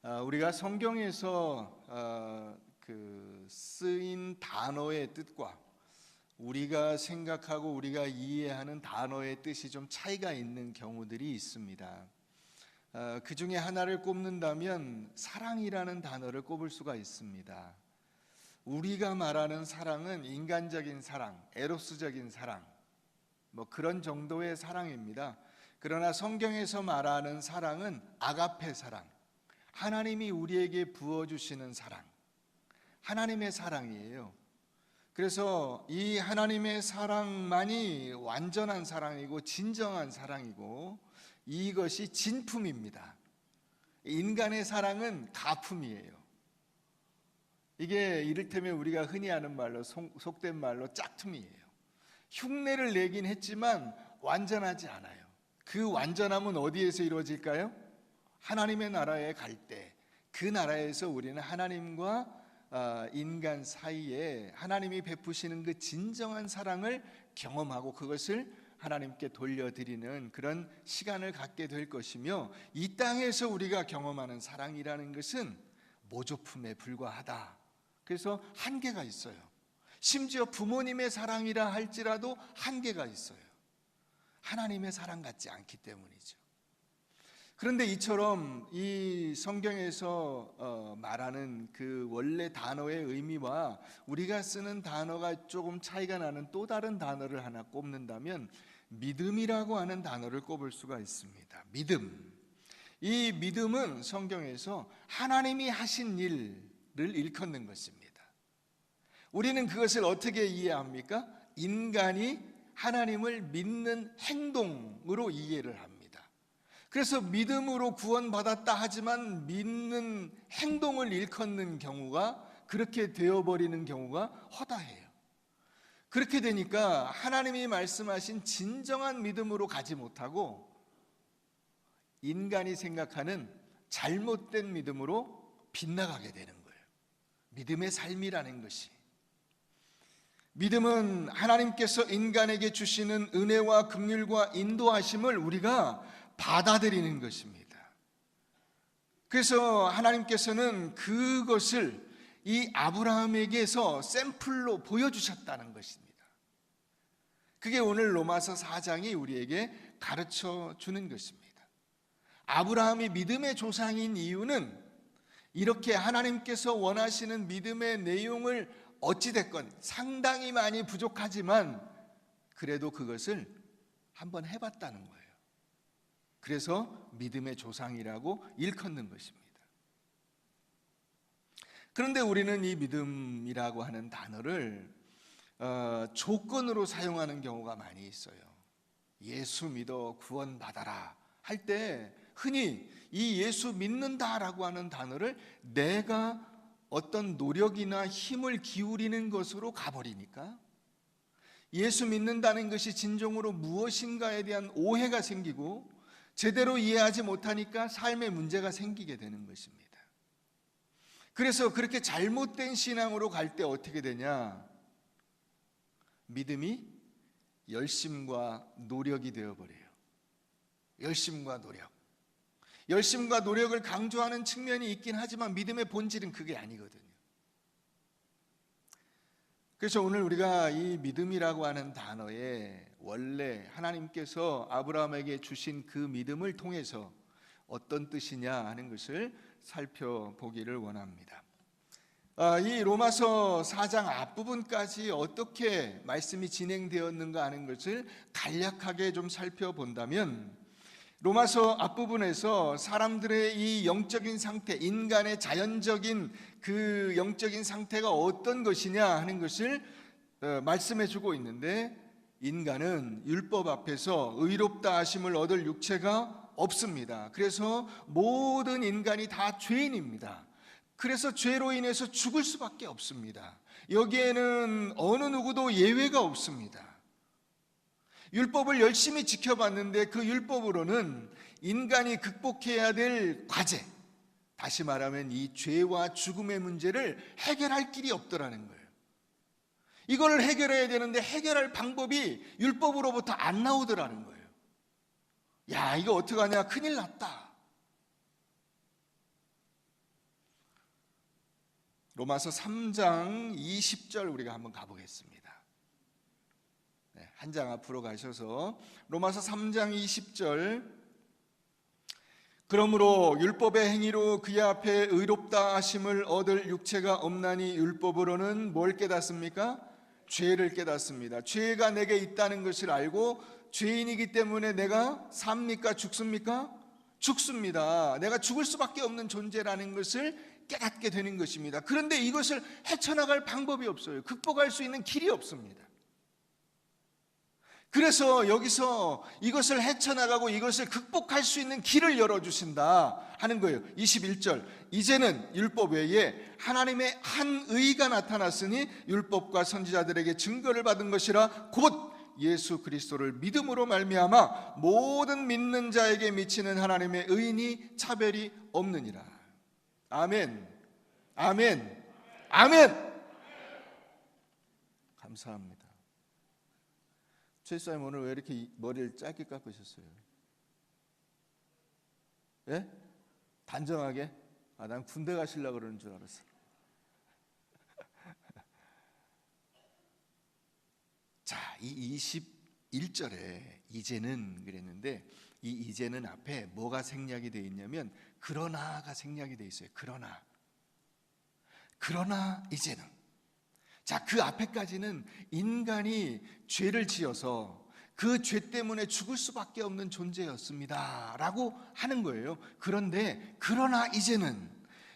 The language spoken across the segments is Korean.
우리가 성경에서 쓰인 단어의 뜻과 우리가 생각하고 우리가 이해하는 단어의 뜻이 좀 차이가 있는 경우들이 있습니다. 그 중에 하나를 꼽는다면 사랑이라는 단어를 꼽을 수가 있습니다. 우리가 말하는 사랑은 인간적인 사랑, 에로스적인 사랑, 그런 정도의 사랑입니다. 그러나 성경에서 말하는 사랑은 아가페 사랑, 하나님이 우리에게 부어주시는 사랑, 하나님의 사랑이에요. 그래서 이 하나님의 사랑만이 완전한 사랑이고 진정한 사랑이고 이것이 진품입니다. 인간의 사랑은 가품이에요. 이게 이를테면 우리가 흔히 하는 말로 속된 말로 짝퉁이에요. 흉내를 내긴 했지만 완전하지 않아요. 그 완전함은 어디에서 이루어질까요? 하나님의 나라에 갈 때 그 나라에서 우리는 하나님과 인간 사이에 하나님이 베푸시는 그 진정한 사랑을 경험하고 그것을 하나님께 돌려드리는 그런 시간을 갖게 될 것이며, 이 땅에서 우리가 경험하는 사랑이라는 것은 모조품에 불과하다. 그래서 한계가 있어요. 심지어 부모님의 사랑이라 할지라도 한계가 있어요. 하나님의 사랑 같지 않기 때문이죠. 그런데 이처럼 이 성경에서 말하는 그 원래 단어의 의미와 우리가 쓰는 단어가 조금 차이가 나는 또 다른 단어를 하나 꼽는다면 믿음이라고 하는 단어를 꼽을 수가 있습니다. 믿음. 이 믿음은 성경에서 하나님이 하신 일을 일컫는 것입니다. 우리는 그것을 어떻게 이해합니까? 인간이 하나님을 믿는 행동으로 이해를 합니다. 그래서 믿음으로 구원받았다 하지만 믿는 행동을 일컫는 경우가, 그렇게 되어버리는 경우가 허다해요. 그렇게 되니까 하나님이 말씀하신 진정한 믿음으로 가지 못하고 인간이 생각하는 잘못된 믿음으로 빗나가게 되는 거예요. 믿음의 삶이라는 것이. 믿음은 하나님께서 인간에게 주시는 은혜와 긍휼과 인도하심을 우리가 받아들이는 것입니다. 그래서 하나님께서는 그것을 이 아브라함에게서 샘플로 보여주셨다는 것입니다. 그게 오늘 로마서 4장이 우리에게 가르쳐 주는 것입니다. 아브라함이 믿음의 조상인 이유는 이렇게 하나님께서 원하시는 믿음의 내용을 어찌됐건 상당히 많이 부족하지만 그래도 그것을 한번 해봤다는 거예요. 그래서 믿음의 조상이라고 일컫는 것입니다. 그런데 우리는 이 믿음이라고 하는 단어를 조건으로 사용하는 경우가 많이 있어요. 예수 믿어 구원받아라 할 때 흔히 이 예수 믿는다라고 하는 단어를 내가 어떤 노력이나 힘을 기울이는 것으로 가버리니까 예수 믿는다는 것이 진정으로 무엇인가에 대한 오해가 생기고 제대로 이해하지 못하니까 삶에 문제가 생기게 되는 것입니다. 그래서 그렇게 잘못된 신앙으로 갈 때 어떻게 되냐? 믿음이 열심과 노력이 되어버려요. 열심과 노력. 열심과 노력을 강조하는 측면이 있긴 하지만 믿음의 본질은 그게 아니거든요. 그래서 오늘 우리가 이 믿음이라고 하는 단어에 원래 하나님께서 아브라함에게 주신 그 믿음을 통해서 어떤 뜻이냐 하는 것을 살펴보기를 원합니다. 이 로마서 4장 앞부분까지 어떻게 말씀이 진행되었는가 하는 것을 간략하게 좀 살펴본다면, 로마서 앞부분에서 사람들의 이 영적인 상태, 인간의 자연적인 그 영적인 상태가 어떤 것이냐 하는 것을 말씀해 주고 있는데, 인간은 율법 앞에서 의롭다 하심을 얻을 육체가 없습니다. 그래서 모든 인간이 다 죄인입니다. 그래서 죄로 인해서 죽을 수밖에 없습니다. 여기에는 어느 누구도 예외가 없습니다. 율법을 열심히 지켜봤는데 그 율법으로는 인간이 극복해야 될 과제, 다시 말하면 이 죄와 죽음의 문제를 해결할 길이 없더라는 거예요. 이걸 해결해야 되는데 해결할 방법이 율법으로부터 안 나오더라는 거예요. 야, 이거 어떡하냐, 큰일 났다. 로마서 3장 20절 우리가 한번 가보겠습니다. 네, 한 장 앞으로 가셔서 로마서 3장 20절. 그러므로 율법의 행위로 그의 앞에 의롭다 하심을 얻을 육체가 없나니 율법으로는 뭘 깨닫습니까? 죄를 깨닫습니다. 죄가 내게 있다는 것을 알고 죄인이기 때문에 내가 삽니까? 죽습니까? 죽습니다. 내가 죽을 수밖에 없는 존재라는 것을 깨닫게 되는 것입니다. 그런데 이것을 헤쳐나갈 방법이 없어요. 극복할 수 있는 길이 없습니다. 그래서 여기서 이것을 헤쳐나가고 이것을 극복할 수 있는 길을 열어주신다 하는 거예요. 21절. 이제는 율법 외에 하나님의 한 의가 나타났으니 율법과 선지자들에게 증거를 받은 것이라 곧 예수 그리스도를 믿음으로 말미암아 모든 믿는 자에게 미치는 하나님의 의인이 차별이 없느니라. 아멘. 아멘. 아멘. 감사합니다. 최사님 오늘 왜 이렇게 머리를 짧게 깎으셨어요? 예? 단정하게? 난 군대 가시려고 그러는 줄 알았어. 자, 이 21절에 이제는 그랬는데 이 이제는 앞에 뭐가 생략이 되어 있냐면 그러나가 생략이 되어 있어요. 그러나 이제는. 자, 그 앞에까지는 인간이 죄를 지어서 그 죄 때문에 죽을 수밖에 없는 존재였습니다 라고 하는 거예요. 그러나 이제는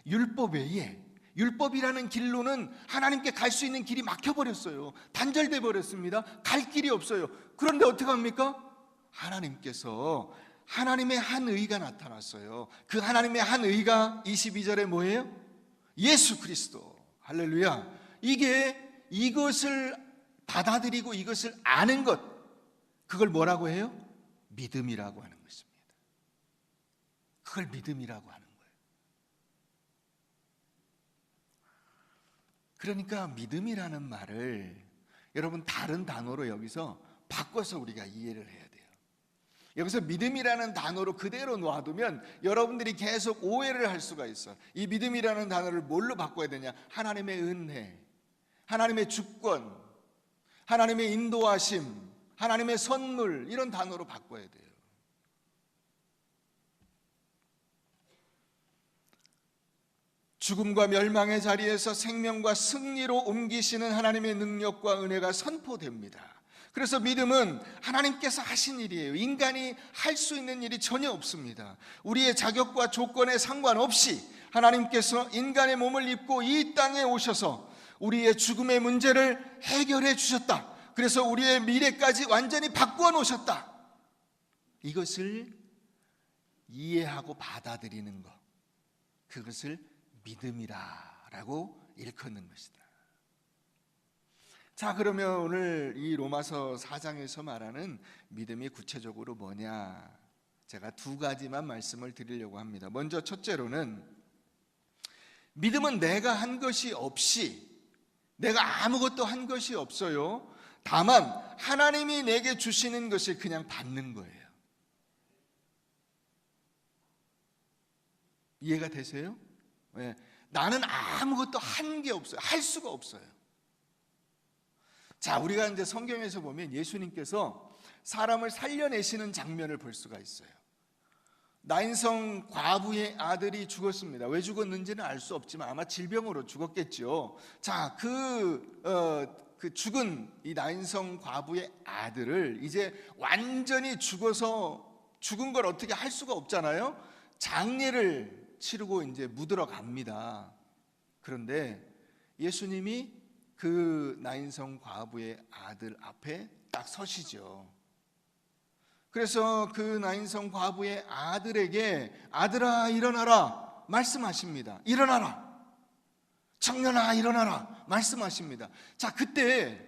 율법 외에, 율법이라는 길로는 하나님께 갈 수 있는 길이 막혀버렸어요. 단절돼 버렸습니다. 갈 길이 없어요. 그런데 어떻게 합니까? 하나님께서 하나님의 한 의가 나타났어요. 그 하나님의 한 의가 22절에 뭐예요? 예수 그리스도. 할렐루야. 이것을 받아들이고 이것을 아는 것, 그걸 뭐라고 해요? 믿음이라고 하는 것입니다. 그걸 믿음이라고 하는 거예요. 그러니까 믿음이라는 말을 여러분 다른 단어로 여기서 바꿔서 우리가 이해를 해야 돼요. 여기서 믿음이라는 단어로 그대로 놔두면 여러분들이 계속 오해를 할 수가 있어요. 이 믿음이라는 단어를 뭘로 바꿔야 되냐? 하나님의 은혜, 하나님의 주권, 하나님의 인도하심, 하나님의 선물, 이런 단어로 바꿔야 돼요. 죽음과 멸망의 자리에서 생명과 승리로 옮기시는 하나님의 능력과 은혜가 선포됩니다. 그래서 믿음은 하나님께서 하신 일이에요. 인간이 할 수 있는 일이 전혀 없습니다. 우리의 자격과 조건에 상관없이 하나님께서 인간의 몸을 입고 이 땅에 오셔서 우리의 죽음의 문제를 해결해 주셨다. 그래서 우리의 미래까지 완전히 바꾸어 놓으셨다. 이것을 이해하고 받아들이는 것, 그것을 믿음이라고 일컫는 것이다. 자, 그러면 오늘 이 로마서 4장에서 말하는 믿음이 구체적으로 뭐냐? 제가 두 가지만 말씀을 드리려고 합니다. 먼저 첫째로는 믿음은 내가 한 것이 없이, 내가 아무것도 한 것이 없어요. 다만 하나님이 내게 주시는 것을 그냥 받는 거예요. 이해가 되세요? 네. 나는 아무것도 한 게 없어요. 할 수가 없어요. 자, 우리가 이제 성경에서 보면 예수님께서 사람을 살려내시는 장면을 볼 수가 있어요. 나인성 과부의 아들이 죽었습니다. 왜 죽었는지는 알 수 없지만 아마 질병으로 죽었겠죠. 자, 그 죽은 이 나인성 과부의 아들을 이제 완전히 죽은 걸 어떻게 할 수가 없잖아요. 장례를 치르고 이제 묻으러 갑니다. 그런데 예수님이 그 나인성 과부의 아들 앞에 딱 서시죠. 그래서 그 나인성 과부의 아들에게 아들아 일어나라 말씀하십니다. 일어나라. 청년아 일어나라 말씀하십니다. 자, 그때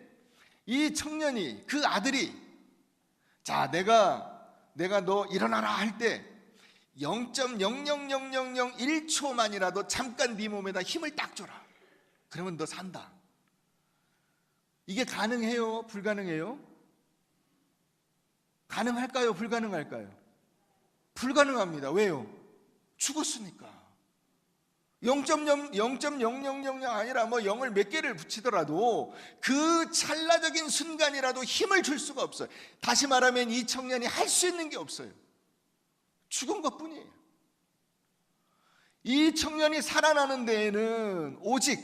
이 청년이, 그 아들이, 자, 내가 너 일어나라 할 때 0.00001초만이라도 잠깐 네 몸에다 힘을 딱 줘라. 그러면 너 산다. 이게 가능해요? 불가능해요? 가능할까요? 불가능할까요? 불가능합니다. 왜요? 죽었으니까. 0.000 아니라 뭐 0을 몇 개를 붙이더라도 그 찰나적인 순간이라도 힘을 줄 수가 없어요. 다시 말하면 이 청년이 할 수 있는 게 없어요. 죽은 것뿐이에요. 이 청년이 살아나는 데에는 오직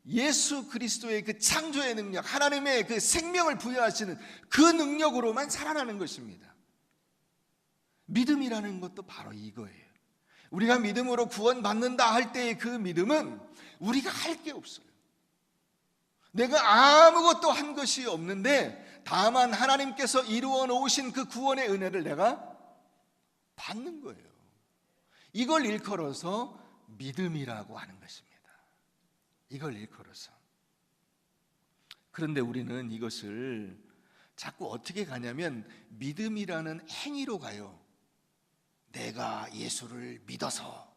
예수 그리스도의 그 창조의 능력, 하나님의 그 생명을 부여하시는 그 능력으로만 살아나는 것입니다. 믿음이라는 것도 바로 이거예요. 우리가 믿음으로 구원받는다 할 때의 그 믿음은 우리가 할 게 없어요. 내가 아무것도 한 것이 없는데 다만 하나님께서 이루어 놓으신 그 구원의 은혜를 내가 받는 거예요. 이걸 일컬어서 믿음이라고 하는 것입니다. 이걸 일컬어서. 그런데 우리는 이것을 자꾸 어떻게 가냐면 믿음이라는 행위로 가요. 내가 예수를 믿어서.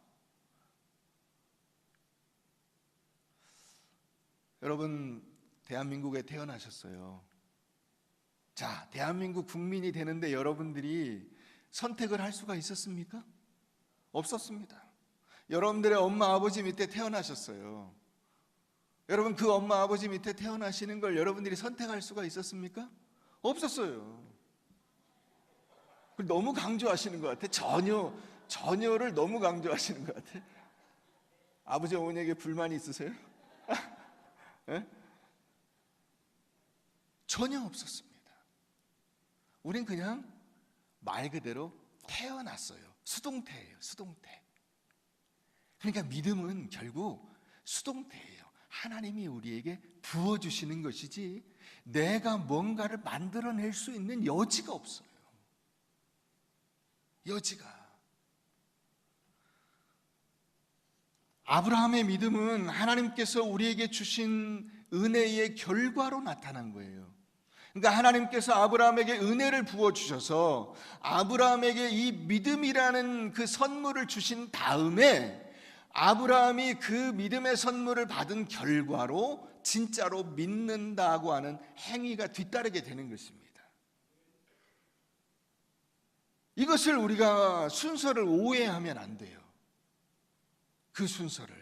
여러분, 대한민국에 태어나셨어요. 자, 대한민국 국민이 되는데 여러분들이 선택을 할 수가 있었습니까? 없었습니다. 여러분들의 엄마 아버지 밑에 태어나셨어요. 여러분, 그 엄마 아버지 밑에 태어나시는 걸 여러분들이 선택할 수가 있었습니까? 없었어요. 너무 강조하시는 것 같아. 전혀를 너무 강조하시는 것 같아. 아버지 어머니에게 불만이 있으세요? 네? 전혀 없었습니다. 우린 그냥 말 그대로 태어났어요. 수동태예요. 수동태. 그러니까 믿음은 결국 수동태예요. 하나님이 우리에게 부어주시는 것이지 내가 뭔가를 만들어낼 수 있는 여지가 없어요. 여지가. 아브라함의 믿음은 하나님께서 우리에게 주신 은혜의 결과로 나타난 거예요. 그러니까 하나님께서 아브라함에게 은혜를 부어주셔서 아브라함에게 이 믿음이라는 그 선물을 주신 다음에 아브라함이 그 믿음의 선물을 받은 결과로 진짜로 믿는다고 하는 행위가 뒤따르게 되는 것입니다. 이것을 우리가 순서를 오해하면 안 돼요. 그 순서를.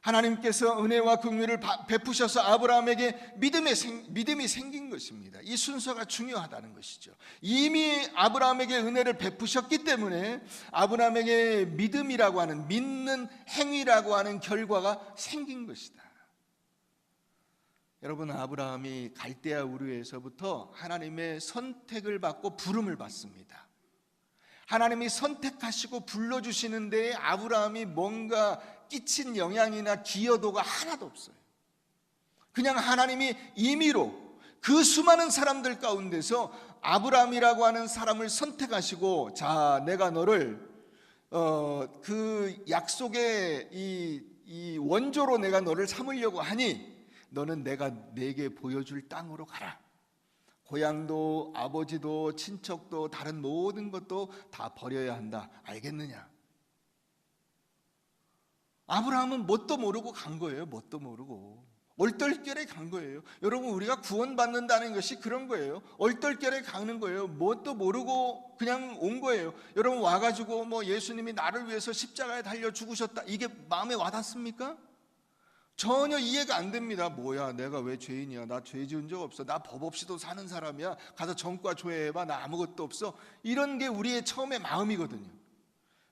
하나님께서 은혜와 긍휼을 베푸셔서 아브라함에게 믿음이 생긴 것입니다. 이 순서가 중요하다는 것이죠. 이미 아브라함에게 은혜를 베푸셨기 때문에 아브라함에게 믿음이라고 하는, 믿는 행위라고 하는 결과가 생긴 것이다. 여러분, 아브라함이 갈대아 우르에서부터 하나님의 선택을 받고 부름을 받습니다. 하나님이 선택하시고 불러주시는 데에 아브라함이 뭔가 끼친 영향이나 기여도가 하나도 없어요. 그냥 하나님이 임의로 그 수많은 사람들 가운데서 아브라함이라고 하는 사람을 선택하시고, 자, 내가 너를 그 약속의 이 원조로 내가 너를 삼으려고 하니 너는 내가 내게 보여줄 땅으로 가라. 고향도 아버지도 친척도 다른 모든 것도 다 버려야 한다. 알겠느냐? 아브라함은 뭣도 모르고 간 거예요. 뭣도 모르고 얼떨결에 간 거예요. 여러분, 우리가 구원받는다는 것이 그런 거예요. 얼떨결에 가는 거예요. 뭣도 모르고 그냥 온 거예요. 여러분, 와가지고 뭐 예수님이 나를 위해서 십자가에 달려 죽으셨다, 이게 마음에 와닿습니까? 전혀 이해가 안 됩니다. 뭐야, 내가 왜 죄인이야? 나 죄 지은 적 없어. 나 법 없이도 사는 사람이야. 가서 전과 조회해봐. 나 아무것도 없어. 이런 게 우리의 처음의 마음이거든요.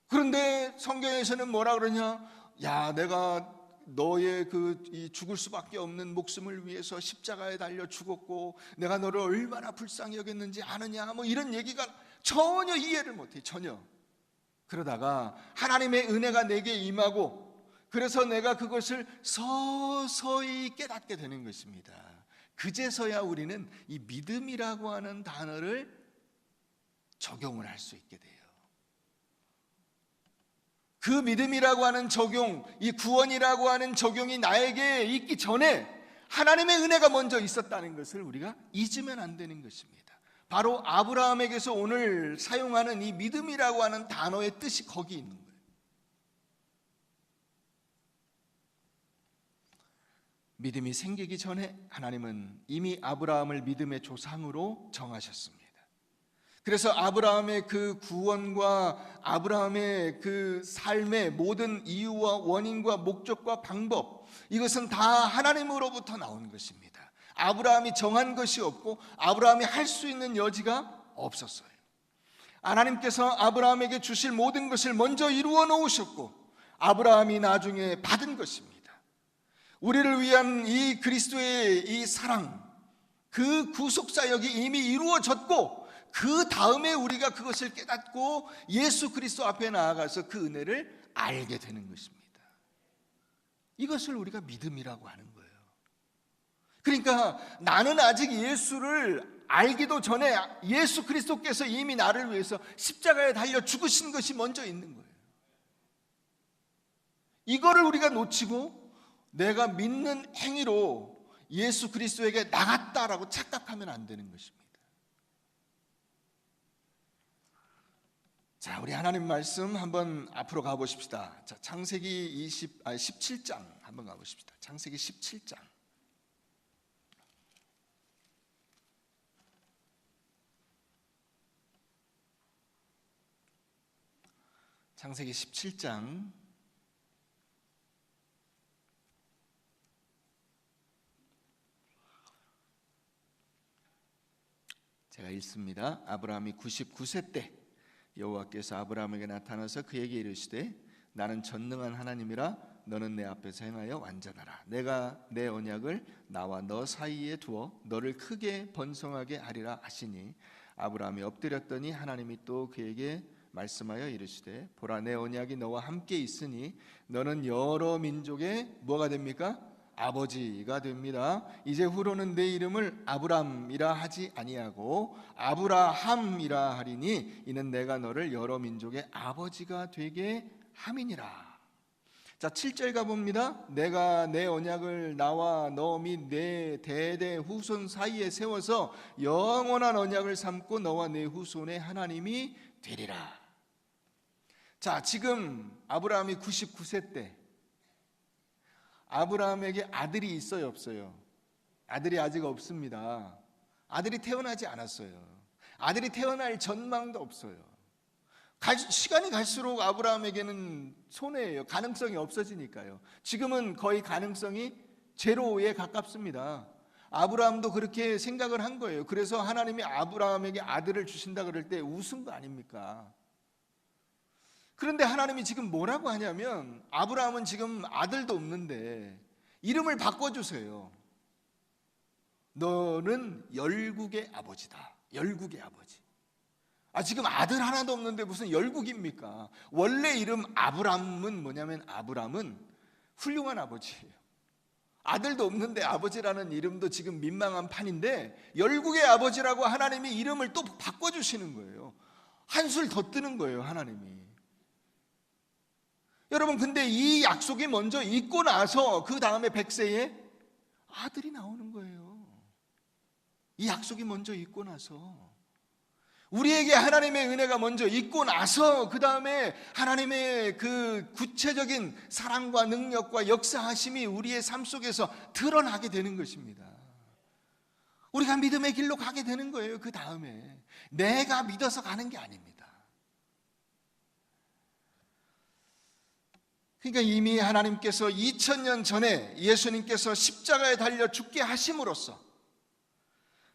그런데 성경에서는 뭐라 그러냐? 야, 내가 너의 이 죽을 수밖에 없는 목숨을 위해서 십자가에 달려 죽었고 내가 너를 얼마나 불쌍히 여겼는지 아느냐? 뭐 이런 얘기가 전혀 이해를 못해. 전혀. 그러다가 하나님의 은혜가 내게 임하고, 그래서 내가 그것을 서서히 깨닫게 되는 것입니다. 그제서야 우리는 이 믿음이라고 하는 단어를 적용을 할 수 있게 돼요. 그 믿음이라고 하는 적용, 이 구원이라고 하는 적용이 나에게 있기 전에 하나님의 은혜가 먼저 있었다는 것을 우리가 잊으면 안 되는 것입니다. 바로 아브라함에게서 오늘 사용하는 이 믿음이라고 하는 단어의 뜻이 거기 있는 거예요. 믿음이 생기기 전에 하나님은 이미 아브라함을 믿음의 조상으로 정하셨습니다. 그래서 아브라함의 그 구원과 아브라함의 그 삶의 모든 이유와 원인과 목적과 방법, 이것은 다 하나님으로부터 나온 것입니다. 아브라함이 정한 것이 없고 아브라함이 할 수 있는 여지가 없었어요. 하나님께서 아브라함에게 주실 모든 것을 먼저 이루어 놓으셨고 아브라함이 나중에 받은 것입니다. 우리를 위한 이 그리스도의 이 사랑, 그 구속사역이 이미 이루어졌고 그 다음에 우리가 그것을 깨닫고 예수 그리스도 앞에 나아가서 그 은혜를 알게 되는 것입니다. 이것을 우리가 믿음이라고 하는 거예요. 그러니까 나는 아직 예수를 알기도 전에 예수 그리스도께서 이미 나를 위해서 십자가에 달려 죽으신 것이 먼저 있는 거예요. 이거를 우리가 놓치고 내가 믿는 행위로 예수 그리스도에게 나갔다라고 착각하면 안 되는 것입니다. 자, 우리 하나님 말씀 한번 앞으로 가보십시다. 자, 창세기 17장 한번 가보십시다. 창세기 17장. 창세기 17장 제가 읽습니다. 아브라함이 99세 때 여호와께서 아브라함에게 나타나서 그에게 이르시되 나는 전능한 하나님이라 너는 내 앞에서 행하여 완전하라. 내가 내 언약을 나와 너 사이에 두어 너를 크게 번성하게 하리라 하시니 아브라함이 엎드렸더니 하나님이 또 그에게 말씀하여 이르시되 보라 내 언약이 너와 함께 있으니 너는 여러 민족의 뭐가 됩니까? 아버지가 됩니다. 이제 후로는 내 이름을 아브람이라 하지 아니하고 아브라함이라 하리니 이는 내가 너를 여러 민족의 아버지가 되게 함이니라. 자, 7절 가봅니다. 내가 내 언약을 나와 너 및 내 대대 후손 사이에 세워서 영원한 언약을 삼고 너와 내 후손의 하나님이 되리라. 자, 지금 아브라함이 99세 때 아브라함에게 아들이 있어요, 없어요? 아들이 아직 없습니다. 아들이 태어나지 않았어요. 아들이 태어날 전망도 없어요. 시간이 갈수록 아브라함에게는 손해예요. 가능성이 없어지니까요. 지금은 거의 가능성이 제로에 가깝습니다. 아브라함도 그렇게 생각을 한 거예요. 그래서 하나님이 아브라함에게 아들을 주신다 그럴 때 웃은 거 아닙니까? 그런데 하나님이 지금 뭐라고 하냐면 아브라함은 지금 아들도 없는데 이름을 바꿔주세요. 너는 열국의 아버지다. 열국의 아버지. 지금 아들 하나도 없는데 무슨 열국입니까? 원래 이름 아브람은 뭐냐면 아브람은 훌륭한 아버지예요. 아들도 없는데 아버지라는 이름도 지금 민망한 판인데 열국의 아버지라고 하나님이 이름을 또 바꿔주시는 거예요. 한술 더 뜨는 거예요, 하나님이. 여러분, 근데 이 약속이 먼저 있고 나서 그 다음에 100세에 아들이 나오는 거예요. 이 약속이 먼저 있고 나서 우리에게 하나님의 은혜가 먼저 있고 나서 그 다음에 하나님의 그 구체적인 사랑과 능력과 역사하심이 우리의 삶 속에서 드러나게 되는 것입니다. 우리가 믿음의 길로 가게 되는 거예요. 그 다음에 내가 믿어서 가는 게 아닙니다. 그러니까 이미 하나님께서 2000년 전에 예수님께서 십자가에 달려 죽게 하심으로써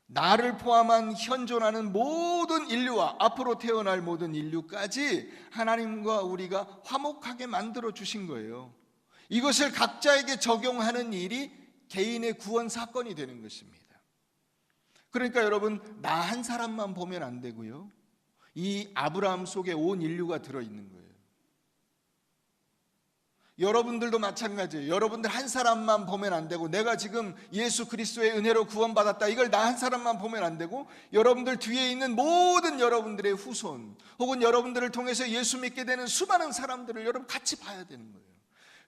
나를 포함한 현존하는 모든 인류와 앞으로 태어날 모든 인류까지 하나님과 우리가 화목하게 만들어 주신 거예요. 이것을 각자에게 적용하는 일이 개인의 구원 사건이 되는 것입니다. 그러니까 여러분, 나 한 사람만 보면 안 되고요, 이 아브라함 속에 온 인류가 들어있는 거예요. 여러분들도 마찬가지예요. 여러분들 한 사람만 보면 안 되고 내가 지금 예수 그리스도의 은혜로 구원받았다, 이걸 나 한 사람만 보면 안 되고 여러분들 뒤에 있는 모든 여러분들의 후손 혹은 여러분들을 통해서 예수 믿게 되는 수많은 사람들을 여러분 같이 봐야 되는 거예요.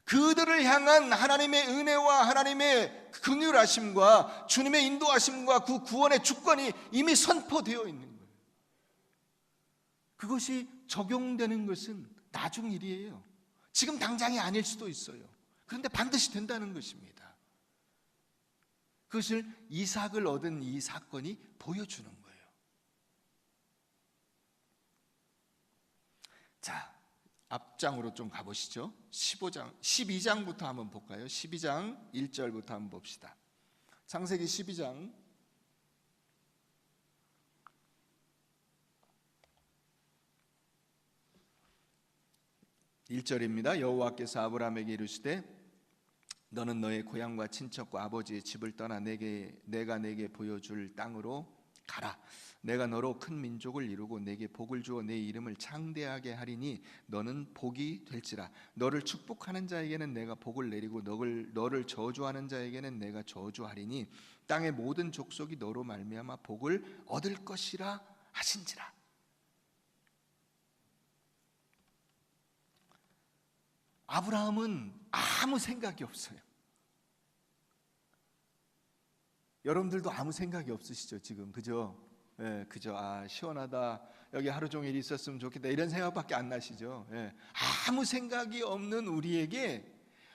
그들을 향한 하나님의 은혜와 하나님의 긍휼하심과 주님의 인도하심과 그 구원의 주권이 이미 선포되어 있는 거예요. 그것이 적용되는 것은 나중 일이에요. 지금 당장이 아닐 수도 있어요. 그런데 반드시 된다는 것입니다. 그것을 이삭을 얻은 이 사건이 보여주는 거예요. 자, 앞장으로 좀 가보시죠. 12장부터 한번 볼까요? 12장 1절부터 한번 봅시다. 창세기 12장 1절입니다. 여호와께서 아브라함에게 이르시되 너는 너의 고향과 친척과 아버지의 집을 떠나 내가 내게 보여줄 땅으로 가라. 내가 너로 큰 민족을 이루고 내게 복을 주어 내 이름을 창대하게 하리니 너는 복이 될지라. 너를 축복하는 자에게는 내가 복을 내리고 너를 저주하는 자에게는 내가 저주하리니 땅의 모든 족속이 너로 말미암아 복을 얻을 것이라 하신지라. 아브라함은 아무 생각이 없어요. 여러분들도 아무 생각이 없으시죠 지금? 그죠? 예, 그죠? 시원하다, 여기 하루 종일 있었으면 좋겠다, 이런 생각밖에 안 나시죠? 예, 아무 생각이 없는 우리에게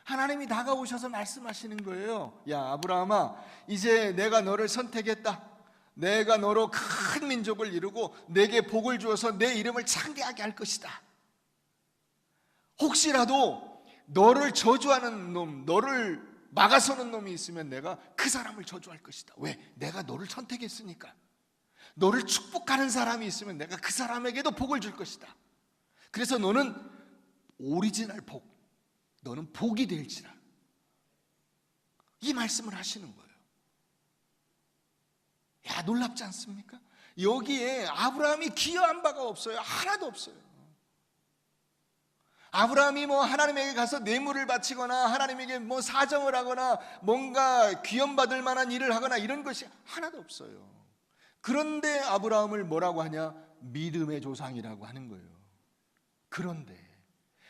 하나님이 다가오셔서 말씀하시는 거예요. 야 아브라함아, 이제 내가 너를 선택했다. 내가 너로 큰 민족을 이루고 내게 복을 주어서 내 이름을 창대하게 할 것이다. 혹시라도 너를 저주하는 놈, 너를 막아서는 놈이 있으면 내가 그 사람을 저주할 것이다. 왜? 내가 너를 선택했으니까. 너를 축복하는 사람이 있으면 내가 그 사람에게도 복을 줄 것이다. 그래서 너는 오리지널 복, 너는 복이 될지라. 이 말씀을 하시는 거예요. 야, 놀랍지 않습니까? 여기에 아브라함이 기여한 바가 없어요. 하나도 없어요. 아브라함이 하나님에게 가서 뇌물을 바치거나 하나님에게 사정을 하거나 뭔가 귀염받을 만한 일을 하거나 이런 것이 하나도 없어요. 그런데 아브라함을 뭐라고 하냐? 믿음의 조상이라고 하는 거예요.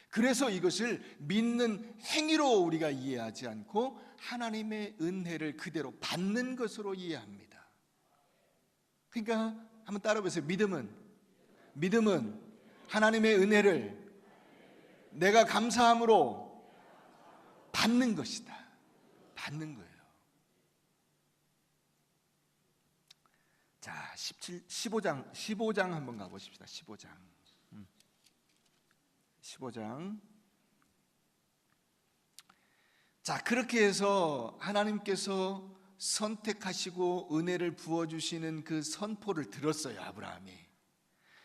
그래서 이것을 믿는 행위로 우리가 이해하지 않고 하나님의 은혜를 그대로 받는 것으로 이해합니다. 그러니까 한번 따라 보세요. 믿음은 하나님의 은혜를 내가 감사함으로 받는 것이다. 받는 거예요. 자, 15장 한번 가보십시다. 15장. 자, 그렇게 해서 하나님께서 선택하시고 은혜를 부어주시는 그 선포를 들었어요, 아브라함이.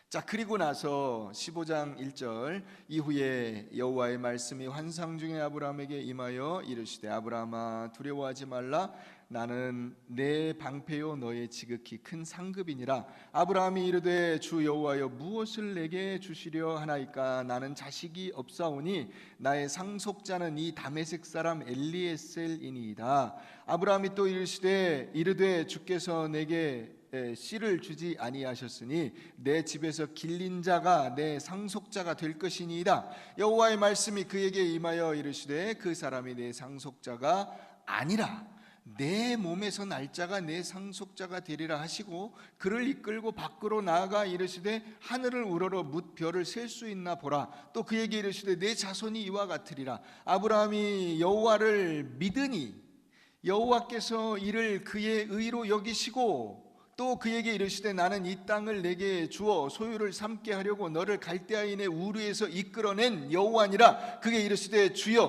자, 그리고 나서 15장 1절 이후에 여호와의 말씀이 환상 중에 아브라함에게 임하여 이르시되 아브라함아 두려워하지 말라. 나는 내 방패요 너의 지극히 큰 상급이니라. 아브라함이 이르되 주 여호와여 무엇을 내게 주시려 하나이까? 나는 자식이 없사오니 나의 상속자는 이 다메섹 사람 엘리에셀이니이다. 아브라함이 또 이르되 주께서 내게 씨를 주지 아니하셨으니 내 집에서 길린 자가 내 상속자가 될 것이니이다. 여호와의 말씀이 그에게 임하여 이르시되 그 사람이 내 상속자가 아니라 내 몸에서 날 자가 내 상속자가 되리라 하시고 그를 이끌고 밖으로 나아가 이르시되 하늘을 우러러 뭇 별을 셀 수 있나 보라. 또 그에게 이르시되 내 자손이 이와 같으리라. 아브라함이 여호와를 믿으니 여호와께서 이를 그의 의로 여기시고 또 그에게 이르시되 나는 이 땅을 내게 주어 소유를 삼게 하려고 너를 갈대아인의 우르에서 이끌어낸 여호와니라. 그게 이르시되 주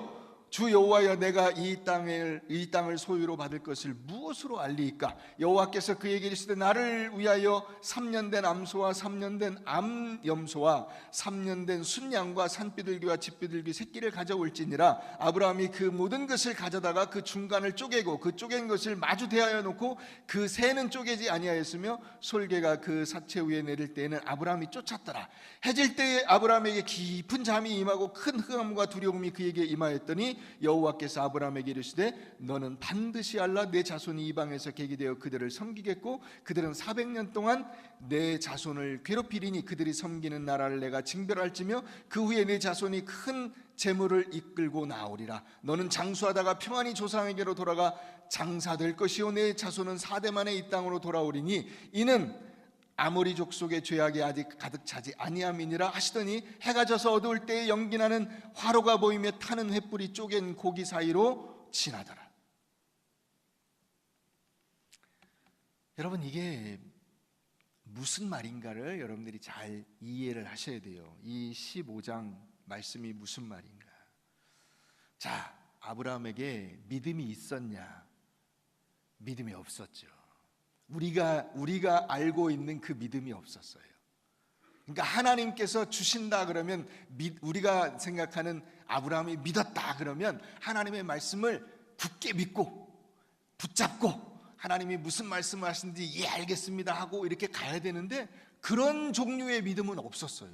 여호와여 내가 이 땅을 소유로 받을 것을 무엇으로 알리이까? 여호와께서 그에게 이르시되 나를 위하여 3년 된 암소와 3년 된 암염소와 3년 된 순양과 산비둘기와 집비둘기 새끼를 가져올지니라. 아브라함이 그 모든 것을 가져다가 그 중간을 쪼개고 그 쪼갠 것을 마주 대하여 놓고 그 새는 쪼개지 아니하였으며 솔개가 그 사체 위에 내릴 때에는 아브라함이 쫓았더라. 해질 때에 아브라함에게 깊은 잠이 임하고 큰 흑암과 두려움이 그에게 임하였더니 여호와께서 아브라함에게 이르시되 너는 반드시 알라. 내 자손이 이방에서 계기되어 그들을 섬기겠고 그들은 400년 동안 내 자손을 괴롭히리니 그들이 섬기는 나라를 내가 징벌할지며 그 후에 내 자손이 큰 재물을 이끌고 나오리라. 너는 장수하다가 평안히 조상에게로 돌아가 장사될 것이요 내 자손은 4대 만에 이 땅으로 돌아오리니 이는 아모리 족속의 죄악이 아직 가득 차지 아니함이니라 하시더니 해가 져서 어두울 때에 연기나는 화로가 보이며 타는 횃불이 쪼갠 고기 사이로 지나더라. 여러분, 이게 무슨 말인가를 여러분들이 잘 이해를 하셔야 돼요. 이 15장 말씀이 무슨 말인가. 자, 아브라함에게 믿음이 있었냐? 믿음이 없었죠. 우리가 알고 있는 그 믿음이 없었어요. 그러니까 하나님께서 주신다 그러면 우리가 생각하는 아브라함이 믿었다 그러면 하나님의 말씀을 굳게 믿고 붙잡고 하나님이 무슨 말씀을 하시는지 예 알겠습니다 하고 이렇게 가야 되는데 그런 종류의 믿음은 없었어요.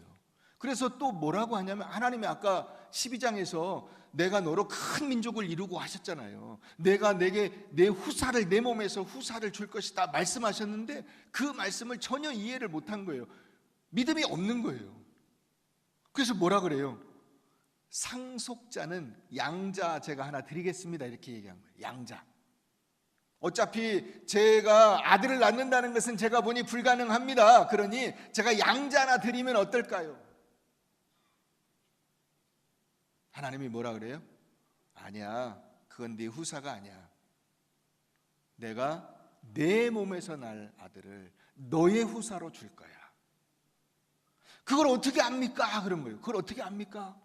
그래서 또 뭐라고 하냐면 하나님이 아까 12장에서 내가 너로 큰 민족을 이루고 하셨잖아요. 내가 내게 내 후사를 내 몸에서 후사를 줄 것이다 말씀하셨는데 그 말씀을 전혀 이해를 못한 거예요. 믿음이 없는 거예요. 그래서 뭐라 그래요? 상속자는 양자 제가 하나 드리겠습니다 이렇게 얘기한 거예요. 양자. 어차피 제가 아들을 낳는다는 것은 제가 보니 불가능합니다. 그러니 제가 양자 하나 드리면 어떨까요? 하나님이 뭐라 그래요? 아니야, 그건 네 후사가 아니야. 내가 내 몸에서 날 아들을 너의 후사로 줄 거야. 그걸 어떻게 압니까? 그런 거예요. 그걸 어떻게 압니까?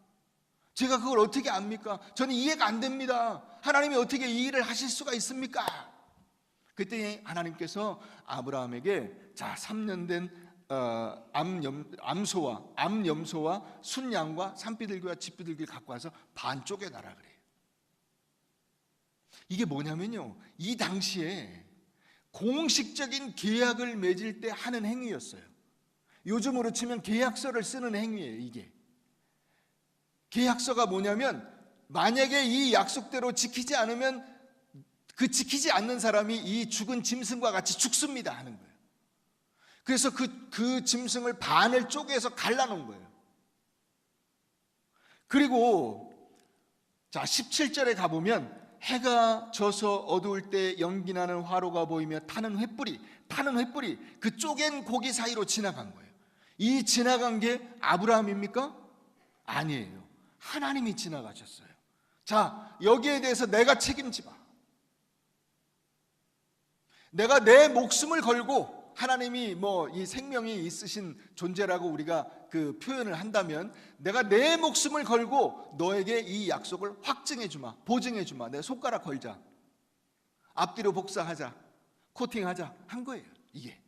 제가 그걸 어떻게 압니까? 저는 이해가 안 됩니다. 하나님이 어떻게 이 일을 하실 수가 있습니까? 그때 하나님께서 아브라함에게 자 3년 된 암염소와 순양과 산비둘기와 집비둘기를 갖고 와서 반쪽에 놔라 그래요. 이게 뭐냐면요, 이 당시에 공식적인 계약을 맺을 때 하는 행위였어요. 요즘으로 치면 계약서를 쓰는 행위예요. 이게 계약서가 뭐냐면 만약에 이 약속대로 지키지 않으면 그 지키지 않는 사람이 이 죽은 짐승과 같이 죽습니다 하는 거예요. 그래서 그 짐승을 반을 쪼개서 갈라놓은 거예요. 그리고 자 17절에 가보면 해가 져서 어두울 때 연기나는 화로가 보이며 타는 횃불이 그 쪼갠 고기 사이로 지나간 거예요. 이 지나간 게 아브라함입니까? 아니에요. 하나님이 지나가셨어요. 자, 여기에 대해서 내가 책임지마. 내가 내 목숨을 걸고 하나님이 이 생명이 있으신 존재라고 우리가 그 표현을 한다면 내가 내 목숨을 걸고 너에게 이 약속을 확증해 주마, 보증해 주마. 내 손가락 걸자, 앞뒤로 복사하자, 코팅하자 한 거예요. 이게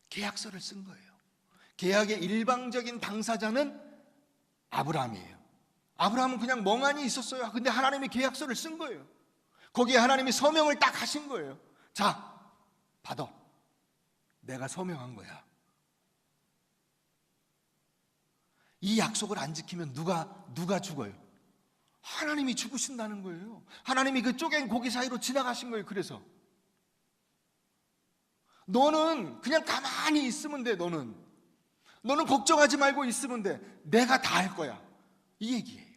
계약서를 쓴 거예요. 계약의 일방적인 당사자는 아브라함이에요. 아브라함은 그냥 멍하니 있었어요. 근데 하나님이 계약서를 쓴 거예요. 거기에 하나님이 서명을 딱 하신 거예요. 자, 받아. 내가 서명한 거야. 이 약속을 안 지키면 누가 죽어요? 하나님이 죽으신다는 거예요. 하나님이 그 쪼갠 고기 사이로 지나가신 거예요. 그래서 너는 그냥 가만히 있으면 돼. 너는 걱정하지 말고 있으면 돼. 내가 다 할 거야. 이 얘기예요.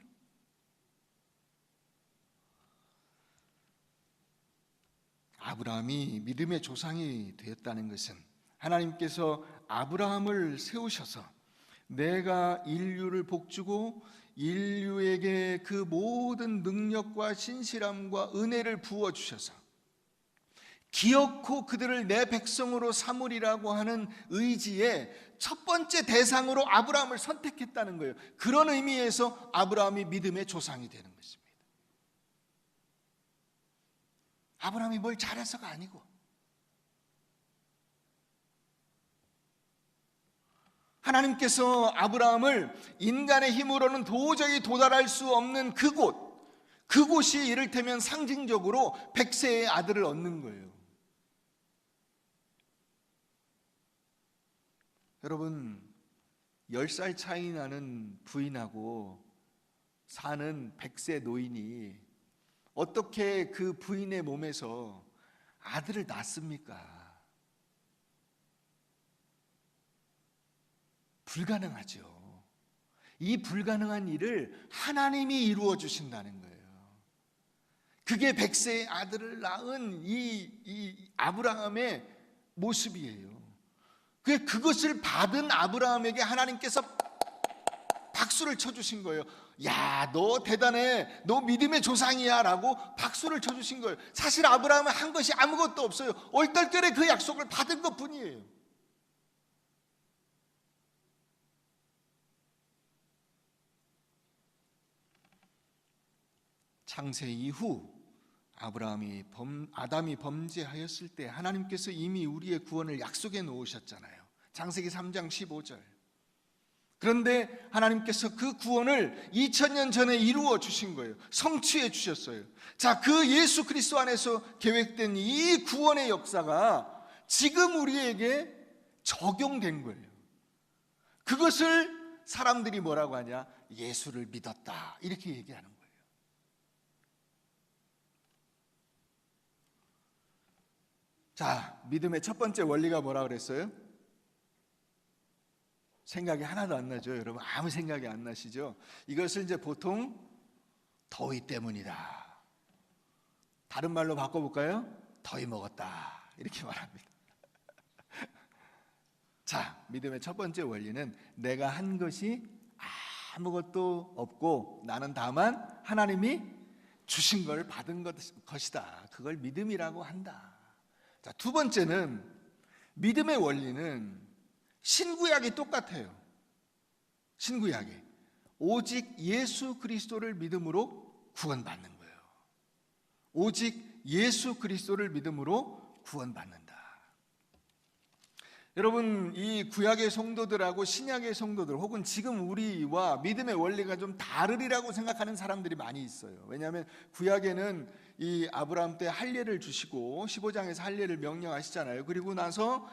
아브라함이 믿음의 조상이 되었다는 것은 하나님께서 아브라함을 세우셔서 내가 인류를 복주고 인류에게 그 모든 능력과 신실함과 은혜를 부어주셔서 기어코 그들을 내 백성으로 삼으리라고 하는 의지의 첫 번째 대상으로 아브라함을 선택했다는 거예요. 그런 의미에서 아브라함이 믿음의 조상이 되는 것입니다. 아브라함이 뭘 잘해서가 아니고 하나님께서 아브라함을 인간의 힘으로는 도저히 도달할 수 없는 그곳이 이를테면 상징적으로 100세의 아들을 얻는 거예요. 여러분, 10살 차이 나는 부인하고 사는 100세 노인이 어떻게 그 부인의 몸에서 아들을 낳습니까? 불가능하죠. 이 불가능한 일을 하나님이 이루어 주신다는 거예요. 그게 100세의 아들을 낳은 이 아브라함의 모습이에요. 그것을 받은 아브라함에게 하나님께서 박수를 쳐주신 거예요. 야, 너 대단해, 너 믿음의 조상이야 라고 박수를 쳐주신 거예요. 사실 아브라함은 한 것이 아무것도 없어요. 얼떨결에 그 약속을 받은 것 뿐이에요. 창세 이후 아담이 범죄하였을 때 하나님께서 이미 우리의 구원을 약속해 놓으셨잖아요. 창세기 3장 15절. 그런데 하나님께서 그 구원을 2000년 전에 이루어 주신 거예요. 성취해 주셨어요. 자, 그 예수 그리스도 안에서 계획된 이 구원의 역사가 지금 우리에게 적용된 거예요. 그것을 사람들이 뭐라고 하냐? 예수를 믿었다, 이렇게 얘기하는 거예요. 자, 믿음의 첫 번째 원리가 뭐라 그랬어요? 생각이 하나도 안 나죠? 여러분, 아무 생각이 안 나시죠? 이것을 이제 보통 더위 때문이다, 다른 말로 바꿔볼까요? 더위 먹었다, 이렇게 말합니다. 자, 믿음의 첫 번째 원리는 내가 한 것이 아무것도 없고 나는 다만 하나님이 주신 걸 받은 것이다, 그걸 믿음이라고 한다. 자, 두 번째는 믿음의 원리는 신구약이 똑같아요. 신구약이 오직 예수 그리스도를 믿음으로 구원받는 거예요. 오직 예수 그리스도를 믿음으로 구원받는다. 여러분, 이 구약의 성도들하고 신약의 성도들, 혹은 지금 우리와 믿음의 원리가 좀 다르리라고 생각하는 사람들이 많이 있어요. 왜냐하면 구약에는 이 아브라함 때 할례를 주시고 15장에서 할례를 명령하시잖아요. 그리고 나서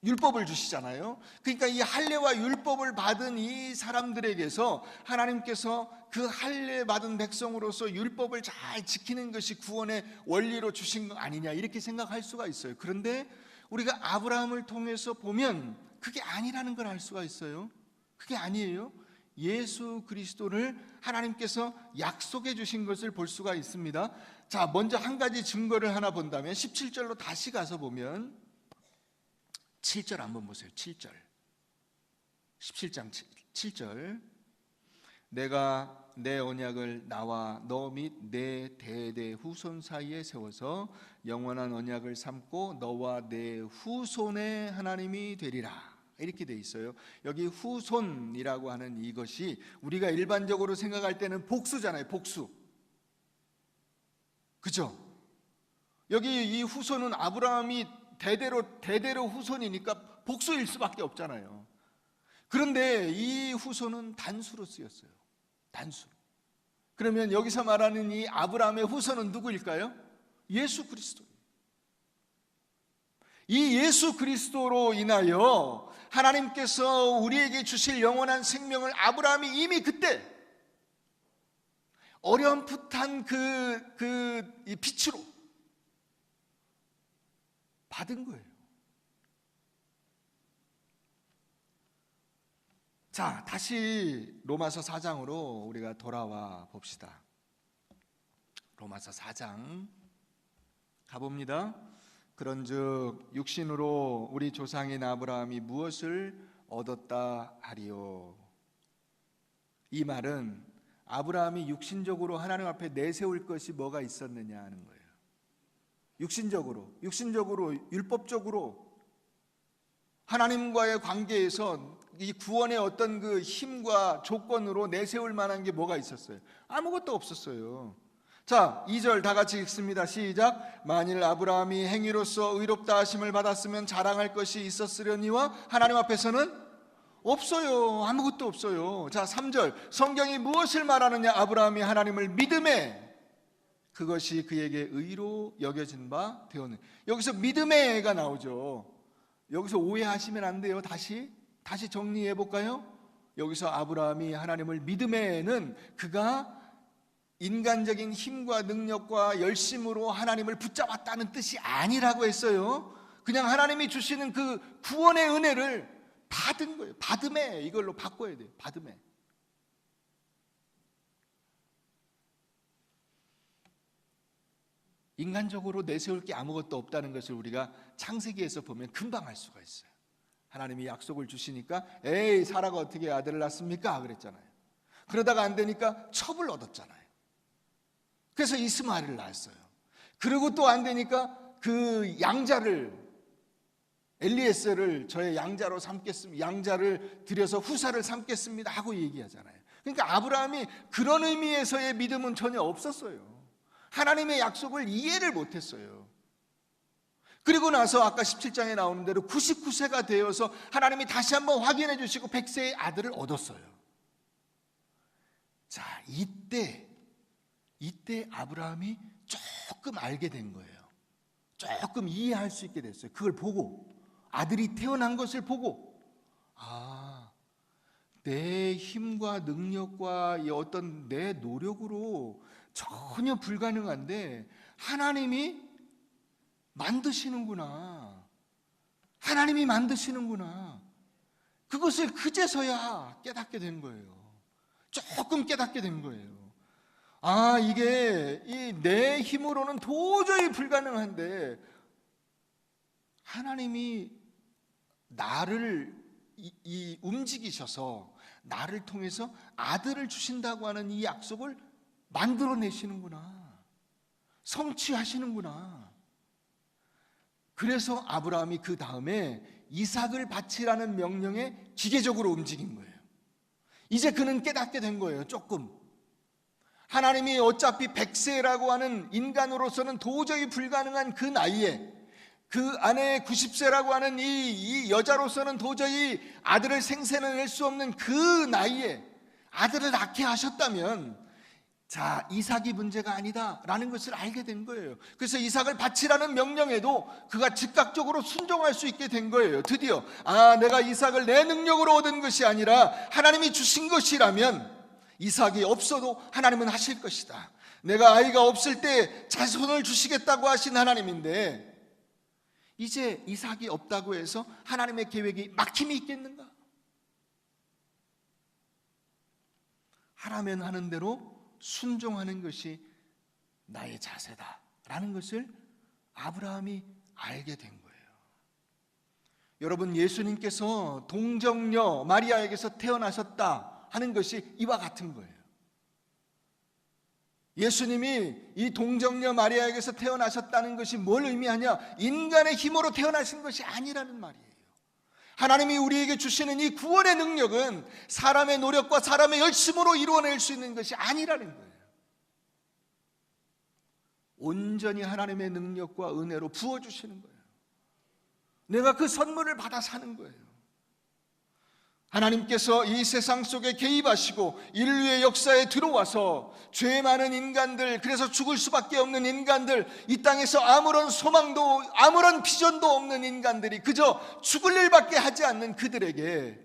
율법을 주시잖아요. 그러니까 이 할례와 율법을 받은 이 사람들에게서 하나님께서 그 할례 받은 백성으로서 율법을 잘 지키는 것이 구원의 원리로 주신 거 아니냐, 이렇게 생각할 수가 있어요. 그런데 우리가 아브라함을 통해서 보면 그게 아니라는 걸 알 수가 있어요. 그게 아니에요. 예수 그리스도를 하나님께서 약속해 주신 것을 볼 수가 있습니다. 자, 먼저 한 가지 증거를 하나 본다면 17절로 다시 가서 보면 7절 한번 보세요. 7절. 17장 7절. 내가 내 언약을 나와 너 및 내 대대 후손 사이에 세워서 영원한 언약을 삼고 너와 내 후손의 하나님이 되리라, 이렇게 돼 있어요. 여기 후손이라고 하는 이것이 우리가 일반적으로 생각할 때는 복수잖아요. 복수. 그죠? 여기 이 후손은 아브라함이 대대로 후손이니까 복수일 수밖에 없잖아요. 그런데 이 후손은 단수로 쓰였어요. 단수. 그러면 여기서 말하는 이 아브라함의 후손은 누구일까요? 예수 그리스도. 이 예수 그리스도로 인하여 하나님께서 우리에게 주실 영원한 생명을 아브라함이 이미 그때 어렴풋한 이 빛으로 받은 거예요. 자, 다시 로마서 4장으로 우리가 돌아와 봅시다. 로마서 4장 가봅니다. 그런즉 육신으로 우리 조상인 아브라함이 무엇을 얻었다 하리요? 이 말은 아브라함이 육신적으로 하나님 앞에 내세울 것이 뭐가 있었느냐 하는 거예요. 육신적으로 율법적으로 하나님과의 관계에서 이 구원의 어떤 그 힘과 조건으로 내세울 만한 게 뭐가 있었어요? 아무것도 없었어요. 자, 2절 다 같이 읽습니다. 시작. 만일 아브라함이 행위로서 의롭다 하심을 받았으면 자랑할 것이 있었으려니와 하나님 앞에서는 없어요. 아무것도 없어요. 자, 3절 성경이 무엇을 말하느냐? 아브라함이 하나님을 믿음에 그것이 그에게 의로 여겨진 바 되었네. 여기서 믿음에가 나오죠. 여기서 오해하시면 안 돼요. 다시 정리해 볼까요? 여기서 아브라함이 하나님을 믿음에는 그가 인간적인 힘과 능력과 열심으로 하나님을 붙잡았다는 뜻이 아니라고 했어요. 그냥 하나님이 주시는 그 구원의 은혜를 받은 거예요. 받음에, 이걸로 바꿔야 돼요. 받음에. 인간적으로 내세울 게 아무것도 없다는 것을 우리가 창세기에서 보면 금방 알 수가 있어요. 하나님이 약속을 주시니까 에이 사라가 어떻게 아들을 낳습니까? 그랬잖아요. 그러다가 안 되니까 첩을 얻었잖아요. 그래서 이스마엘을 낳았어요. 그리고 또 안 되니까 그 양자를 엘리에셀을 저의 양자로 삼겠습니다. 양자를 들여서 후사를 삼겠습니다 하고 얘기하잖아요. 그러니까 아브라함이 그런 의미에서의 믿음은 전혀 없었어요. 하나님의 약속을 이해를 못했어요. 그리고 나서 아까 17장에 나오는 대로 99세가 되어서 하나님이 다시 한번 확인해 주시고 100세의 아들을 얻었어요. 자, 이때 아브라함이 조금 알게 된 거예요. 조금 이해할 수 있게 됐어요. 그걸 보고, 아들이 태어난 것을 보고, 내 힘과 능력과 이 어떤 내 노력으로 전혀 불가능한데 하나님이 만드시는구나. 하나님이 만드시는구나. 그것을 그제서야 깨닫게 된 거예요. 조금 깨닫게 된 거예요. 이게 내 힘으로는 도저히 불가능한데 하나님이 나를 움직이셔서 나를 통해서 아들을 주신다고 하는 이 약속을 만들어내시는구나. 성취하시는구나. 그래서 아브라함이 그 다음에 이삭을 바치라는 명령에 기계적으로 움직인 거예요. 이제 그는 깨닫게 된 거예요. 조금. 하나님이 어차피 100세라고 하는 인간으로서는 도저히 불가능한 그 나이에, 그 아내 90세라고 하는 이 여자로서는 도저히 아들을 생산해낼 수 없는 그 나이에 아들을 낳게 하셨다면, 자, 이삭이 문제가 아니다라는 것을 알게 된 거예요. 그래서 이삭을 바치라는 명령에도 그가 즉각적으로 순종할 수 있게 된 거예요. 드디어 내가 이삭을 내 능력으로 얻은 것이 아니라 하나님이 주신 것이라면 이삭이 없어도 하나님은 하실 것이다. 내가 아이가 없을 때 자손을 주시겠다고 하신 하나님인데 이제 이삭이 없다고 해서 하나님의 계획이 막힘이 있겠는가? 하라면 하는 대로 순종하는 것이 나의 자세다라는 것을 아브라함이 알게 된 거예요. 여러분, 예수님께서 동정녀 마리아에게서 태어나셨다 하는 것이 이와 같은 거예요. 예수님이 이 동정녀 마리아에게서 태어나셨다는 것이 뭘 의미하냐? 인간의 힘으로 태어나신 것이 아니라는 말이에요. 하나님이 우리에게 주시는 이 구원의 능력은 사람의 노력과 사람의 열심으로 이루어낼 수 있는 것이 아니라는 거예요. 온전히 하나님의 능력과 은혜로 부어주시는 거예요. 내가 그 선물을 받아 사는 거예요. 하나님께서 이 세상 속에 개입하시고 인류의 역사에 들어와서 죄 많은 인간들, 그래서 죽을 수밖에 없는 인간들, 이 땅에서 아무런 소망도 아무런 비전도 없는 인간들이 그저 죽을 일밖에 하지 않는 그들에게,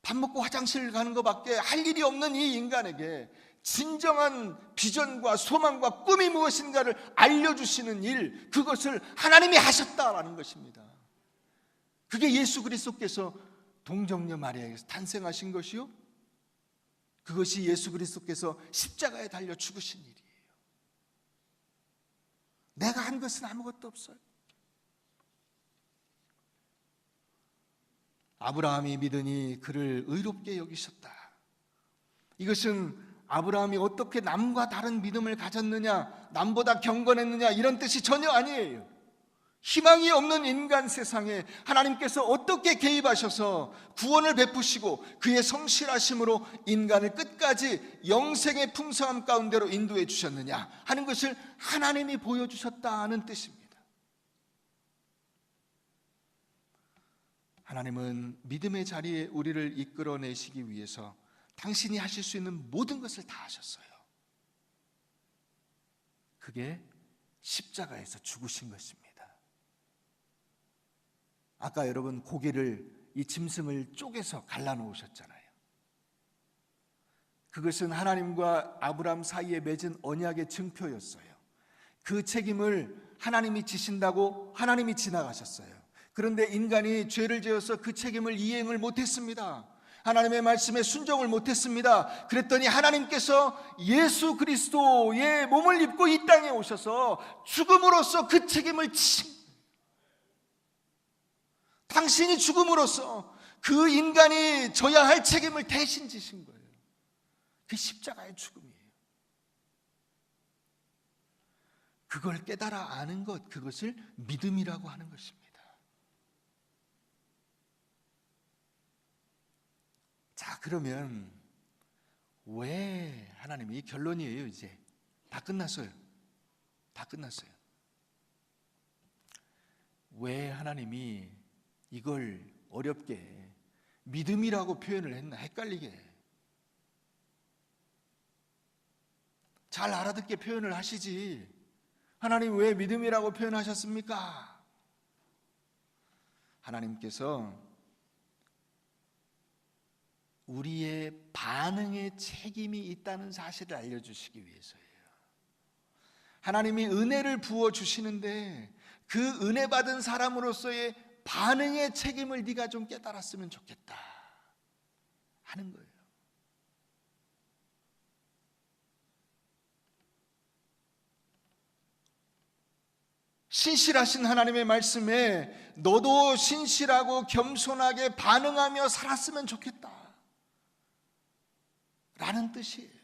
밥 먹고 화장실 가는 것밖에 할 일이 없는 이 인간에게 진정한 비전과 소망과 꿈이 무엇인가를 알려주시는 일, 그것을 하나님이 하셨다라는 것입니다. 그게 예수 그리스도께서 동정녀 마리아에게서 탄생하신 것이요, 그것이 예수 그리스도께서 십자가에 달려 죽으신 일이에요. 내가 한 것은 아무것도 없어요. 아브라함이 믿으니 그를 의롭게 여기셨다. 이것은 아브라함이 어떻게 남과 다른 믿음을 가졌느냐, 남보다 경건했느냐, 이런 뜻이 전혀 아니에요. 희망이 없는 인간 세상에 하나님께서 어떻게 개입하셔서 구원을 베푸시고 그의 성실하심으로 인간을 끝까지 영생의 풍성함 가운데로 인도해 주셨느냐 하는 것을 하나님이 보여주셨다는 뜻입니다. 하나님은 믿음의 자리에 우리를 이끌어내시기 위해서 당신이 하실 수 있는 모든 것을 다 하셨어요. 그게 십자가에서 죽으신 것입니다. 아까 여러분 고기를, 이 짐승을 쪼개서 갈라놓으셨잖아요. 그것은 하나님과 아브라함 사이에 맺은 언약의 증표였어요. 그 책임을 하나님이 지신다고 하나님이 지나가셨어요. 그런데 인간이 죄를 지어서 그 책임을 이행을 못했습니다. 하나님의 말씀에 순종을 못했습니다. 그랬더니 하나님께서 예수 그리스도의 몸을 입고 이 땅에 오셔서 죽음으로써 그 책임을 지신, 당신이 죽음으로써 그 인간이 져야 할 책임을 대신 지신 거예요. 그 십자가의 죽음이에요. 그걸 깨달아 아는 것, 그것을 믿음이라고 하는 것입니다. 자, 그러면 왜 하나님이, 결론이에요. 이제 다 끝났어요. 다 끝났어요. 왜 하나님이 이걸 어렵게 믿음이라고 표현을 했나, 헷갈리게. 잘 알아듣게 표현을 하시지. 하나님 왜 믿음이라고 표현하셨습니까? 하나님께서 우리의 반응에 책임이 있다는 사실을 알려주시기 위해서예요. 하나님이 은혜를 부어주시는데 그 은혜 받은 사람으로서의 반응의 책임을 네가 좀 깨달았으면 좋겠다 하는 거예요. 신실하신 하나님의 말씀에 너도 신실하고 겸손하게 반응하며 살았으면 좋겠다 라는 뜻이에요.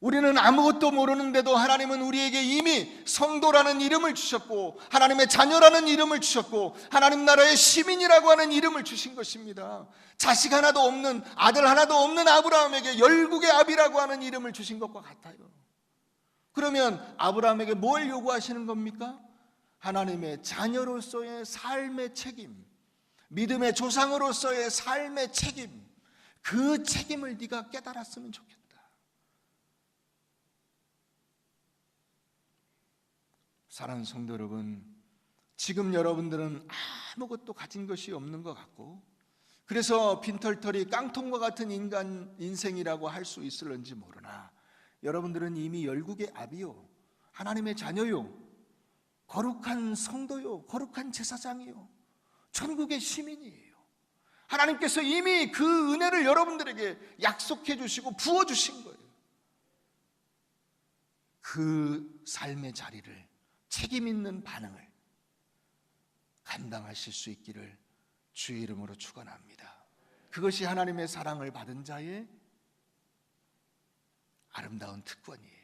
우리는 아무것도 모르는데도 하나님은 우리에게 이미 성도라는 이름을 주셨고, 하나님의 자녀라는 이름을 주셨고, 하나님 나라의 시민이라고 하는 이름을 주신 것입니다. 자식 하나도 없는, 아들 하나도 없는 아브라함에게 열국의 아비라고 하는 이름을 주신 것과 같아요. 그러면 아브라함에게 뭘 요구하시는 겁니까? 하나님의 자녀로서의 삶의 책임, 믿음의 조상으로서의 삶의 책임, 그 책임을 네가 깨달았으면 좋겠다. 사랑하는 성도 여러분, 지금 여러분들은 아무것도 가진 것이 없는 것 같고, 그래서 빈털터리 깡통과 같은 인생이라고 할 수 있을런지 모르나, 여러분들은 이미 열국의 아비요, 하나님의 자녀요, 거룩한 성도요, 거룩한 제사장이요, 천국의 시민이에요. 하나님께서 이미 그 은혜를 여러분들에게 약속해 주시고 부어 주신 거예요. 그 삶의 자리를, 책임 있는 반응을 감당하실 수 있기를 주의 이름으로 축원합니다. 그것이 하나님의 사랑을 받은 자의 아름다운 특권이에요.